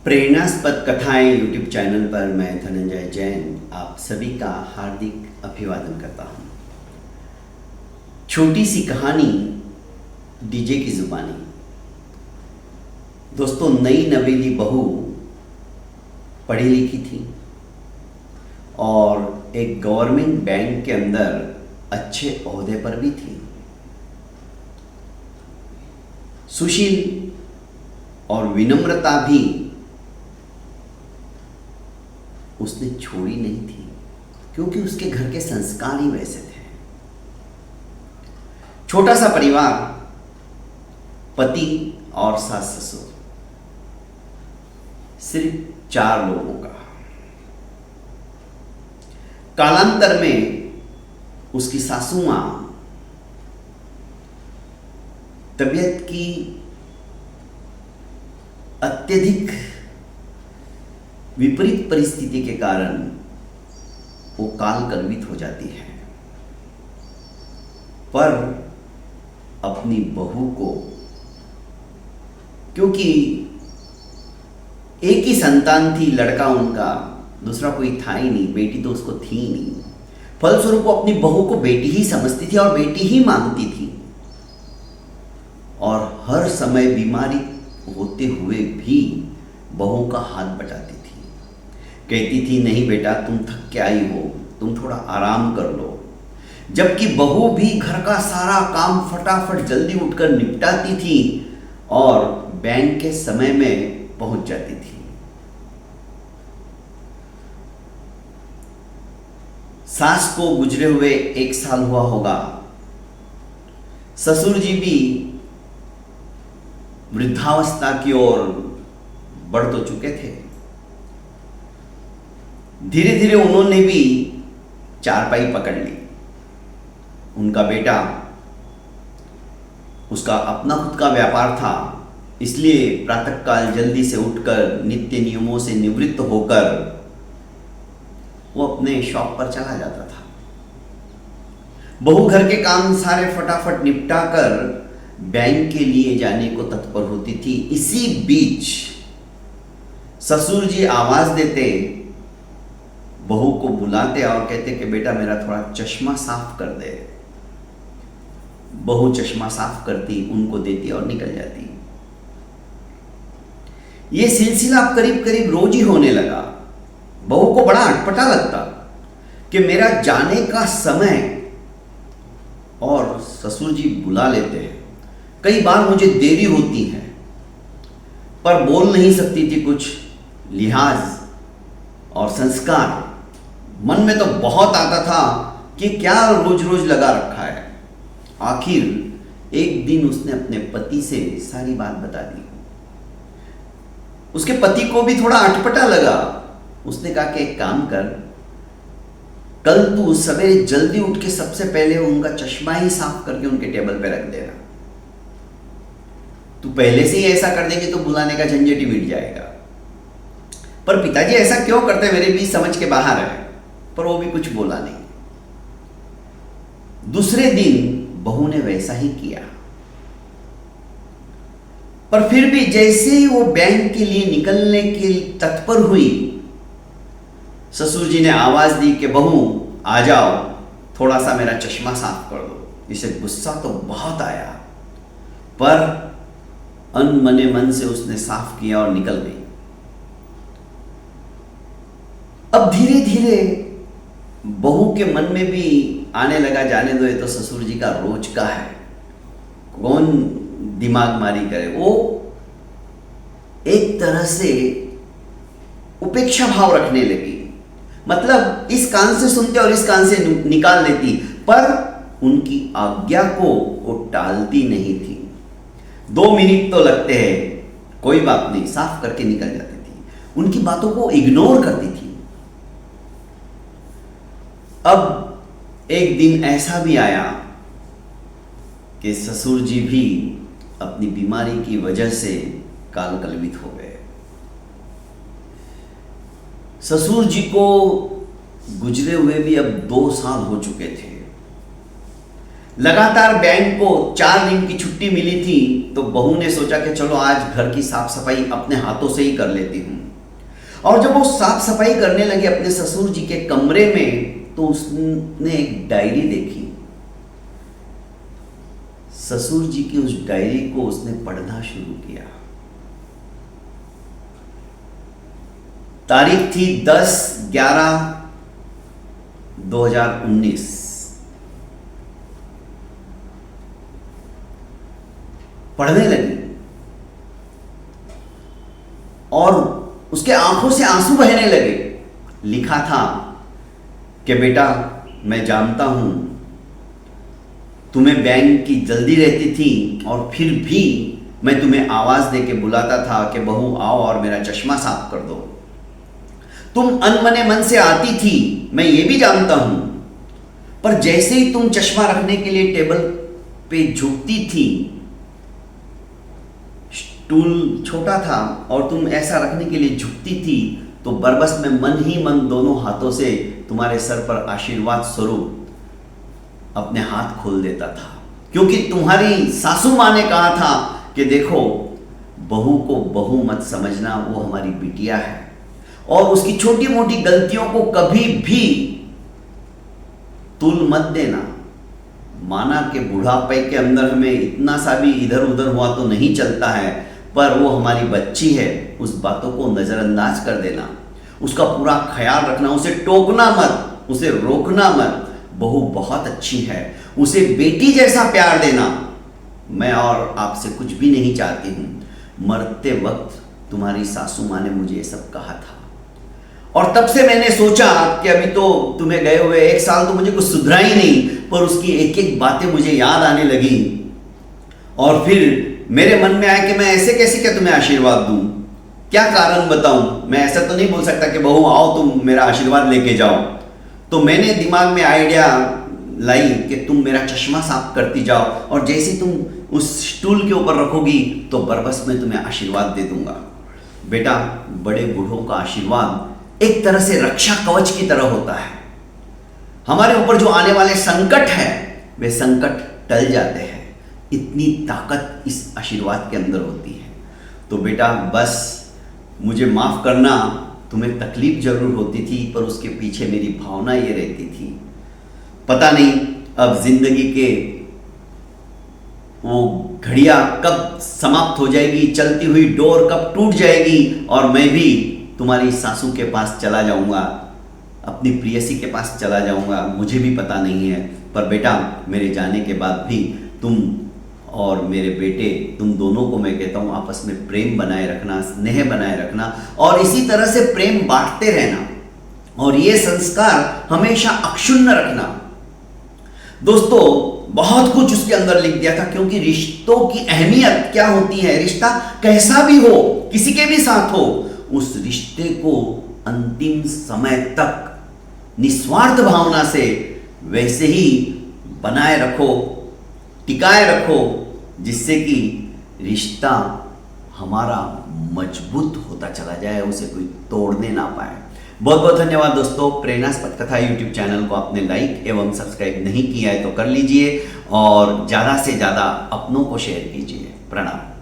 प्रेरणास्पद कथाएं YouTube channel पर मैं धनंजय जैन आप सभी का हार्दिक अभिवादन करता हूं। छोटी सी कहानी डीजे की जुबानी। दोस्तों, नई नवेली बहू पढ़ी लिखी थी और एक गवर्नमेंट बैंक के अंदर अच्छे ओहदे पर भी थी। सुशील और विनम्रता भी उसने छोड़ी नहीं थी, क्योंकि उसके घर के संस्कार ही वैसे थे। छोटा सा परिवार, पति और सास ससुर, सिर्फ 4 लोगों का। कालांतर में उसकी सासू मां तबीयत की अत्यधिक विपरीत परिस्थिति के कारण वो काल कलवित हो जाती है, पर अपनी बहू को, क्योंकि एक ही संतान थी, लड़का उनका, दूसरा कोई था ही नहीं, बेटी तो उसको थी ही नहीं। फलस्वरूप वो अपनी बहू को बेटी ही समझती थी और बेटी ही मानती थी, और हर समय बीमारी होते हुए भी बहू का हाथ बटाती थी। कहती थी, नहीं बेटा, तुम थक के आई हो, तुम थोड़ा आराम कर लो। जबकि बहू भी घर का सारा काम फटाफट जल्दी उठकर निपटाती थी और बैंक के समय में पहुंच जाती थी। सास को गुजरे हुए 1 साल हुआ होगा। ससुर जी भी वृद्धावस्था की ओर बढ़ तो चुके थे। धीरे धीरे उन्होंने भी चारपाई पकड़ ली। उनका बेटा, उसका अपना खुद का व्यापार था, इसलिए प्रातःकाल जल्दी से उठकर नित्य नियमों से निवृत्त होकर वो अपने शॉप पर चला जाता था। बहू घर के काम सारे फटाफट निपटाकर बैंक के लिए जाने को तत्पर होती थी। इसी बीच ससुर जी आवाज देते, बहू को बुलाते और कहते कि बेटा, मेरा थोड़ा चश्मा साफ कर दे। बहू चश्मा साफ करती, उनको देती और निकल जाती। यह सिलसिला अब करीब करीब रोज ही होने लगा। बहू को बड़ा अटपटा लगता कि मेरा जाने का समय और ससुर जी बुला लेते हैं। कई बार मुझे देरी होती है, पर बोल नहीं सकती थी कुछ। लिहाज और संस्कार मन में तो बहुत आता था कि क्या रोज रोज लगा रखा है। आखिर एक दिन उसने अपने पति से सारी बात बता दी। उसके पति को भी थोड़ा अटपटा लगा। उसने कहा कि एक काम कर, कल तू सवेरे जल्दी उठ के सबसे पहले उनका चश्मा ही साफ करके उनके टेबल पे रख देना। तू पहले से ही ऐसा कर देंगे तो बुलाने का झंझट ही मिट जाएगा। पर पिताजी ऐसा क्यों करते, मेरे भी समझ के बाहर है। पर वो भी कुछ बोला नहीं। दूसरे दिन बहू ने वैसा ही किया, पर फिर भी जैसे ही वो बैंक के लिए निकलने के तत्पर हुई, ससुर जी ने आवाज दी कि बहू आ जाओ, थोड़ा सा मेरा चश्मा साफ कर दो। इसे गुस्सा तो बहुत आया, पर अनमने मन से उसने साफ किया और निकल गई। अब धीरे धीरे बहू के मन में भी आने लगा, जाने दो, ये तो ससुर जी का रोज का है, कौन दिमाग मारी करे। वो एक तरह से उपेक्षा भाव रखने लगी। मतलब इस कान से सुनते और इस कान से निकाल देती, पर उनकी आज्ञा को वो टालती नहीं थी। 2 मिनट तो लगते हैं, कोई बात नहीं, साफ करके निकल जाती थी। उनकी बातों को इग्नोर करती थी। अब एक दिन ऐसा भी आया कि ससुर जी भी अपनी बीमारी की वजह से काल कलवित हो गए। ससुर जी को गुजरे हुए भी अब 2 साल हो चुके थे। लगातार बैंक को 4 दिन की छुट्टी मिली थी, तो बहू ने सोचा कि चलो आज घर की साफ सफाई अपने हाथों से ही कर लेती हूँ। और जब वो साफ सफाई करने लगे अपने ससुर जी के कमरे में, तो उसने एक डायरी देखी। ससुर जी की उस डायरी को उसने पढ़ना शुरू किया। तारीख थी 10/11/2019। पढ़ने लगी और उसके आंखों से आंसू बहने लगे। लिखा था कि बेटा, मैं जानता हूं तुम्हें बैंक की जल्दी रहती थी, और फिर भी मैं तुम्हें आवाज देके बुलाता था कि बहू आओ और मेरा चश्मा साफ कर दो। तुम अनमने मन से आती थी, मैं ये भी जानता हूं, पर जैसे ही तुम चश्मा रखने के लिए टेबल पे झुकती थी, स्टूल छोटा था और तुम ऐसा रखने के लिए झुकती थी, तो बरबस में मन ही मन दोनों हाथों से तुम्हारे सर पर आशीर्वाद स्वरूप अपने हाथ खोल देता था। क्योंकि तुम्हारी सासू माँ ने कहा था कि देखो, बहू को बहू मत समझना, वो हमारी बिटिया है, और उसकी छोटी मोटी गलतियों को कभी भी तुल मत देना। माना कि बुढ़ापे के अंदर हमें इतना सा भी इधर उधर हुआ तो नहीं चलता है, पर वो हमारी बच्ची है, उस बातों को नजरअंदाज कर देना, उसका पूरा ख्याल रखना, उसे टोकना मत, उसे रोकना मत। बहू बहुत अच्छी है, उसे बेटी जैसा प्यार देना। मैं और आपसे कुछ भी नहीं चाहती हूं। मरते वक्त तुम्हारी सासू माँ ने मुझे ये सब कहा था, और तब से मैंने सोचा कि अभी तो तुम्हें गए हुए 1 साल तो मुझे कुछ सुधरा ही नहीं, पर उसकी एक एक बातें मुझे याद आने लगी, और फिर मेरे मन में आया कि मैं ऐसे कैसे क्या तुम्हें आशीर्वाद दूं, क्या कारण बताऊं। मैं ऐसा तो नहीं बोल सकता कि बहू आओ तुम मेरा आशीर्वाद लेके जाओ। तो मैंने दिमाग में आइडिया लाई कि तुम मेरा चश्मा साफ करती जाओ, और जैसे तुम उस स्टूल के ऊपर रखोगी तो बरबस में तुम्हें आशीर्वाद दे दूंगा। बेटा, बड़े बूढ़ों का आशीर्वाद एक तरह से रक्षा कवच की तरह होता है। हमारे ऊपर जो आने वाले संकट है, वे संकट टल जाते हैं। इतनी ताकत इस आशीर्वाद के अंदर होती है। तो बेटा, बस मुझे माफ करना, तुम्हें तकलीफ जरूर होती थी, पर उसके पीछे मेरी भावना ये रहती थी। पता नहीं अब जिंदगी के वो घड़ियां कब समाप्त हो जाएगी, चलती हुई डोर कब टूट जाएगी, और मैं भी तुम्हारी सासू के पास चला जाऊंगा, अपनी प्रियसी के पास चला जाऊंगा, मुझे भी पता नहीं है। पर बेटा, मेरे जाने के बाद भी तुम और मेरे बेटे, तुम दोनों को मैं कहता हूं आपस में प्रेम बनाए रखना, स्नेह बनाए रखना, और इसी तरह से प्रेम बांटते रहना, और ये संस्कार हमेशा अक्षुण्ण रखना। दोस्तों, बहुत कुछ उसके अंदर लिख दिया था, क्योंकि रिश्तों की अहमियत क्या होती है, रिश्ता कैसा भी हो, किसी के भी साथ हो, उस रिश्ते को अंतिम समय तक निस्वार्थ भावना से वैसे ही बनाए रखो, टिकाए रखो, जिससे कि रिश्ता हमारा मजबूत होता चला जाए, उसे कोई तोड़ने ना पाए। बहुत बहुत धन्यवाद दोस्तों। प्रेरणास्पद कथा यूट्यूब चैनल को आपने लाइक एवं सब्सक्राइब नहीं किया है तो कर लीजिए, और ज़्यादा से ज़्यादा अपनों को शेयर कीजिए। प्रणाम।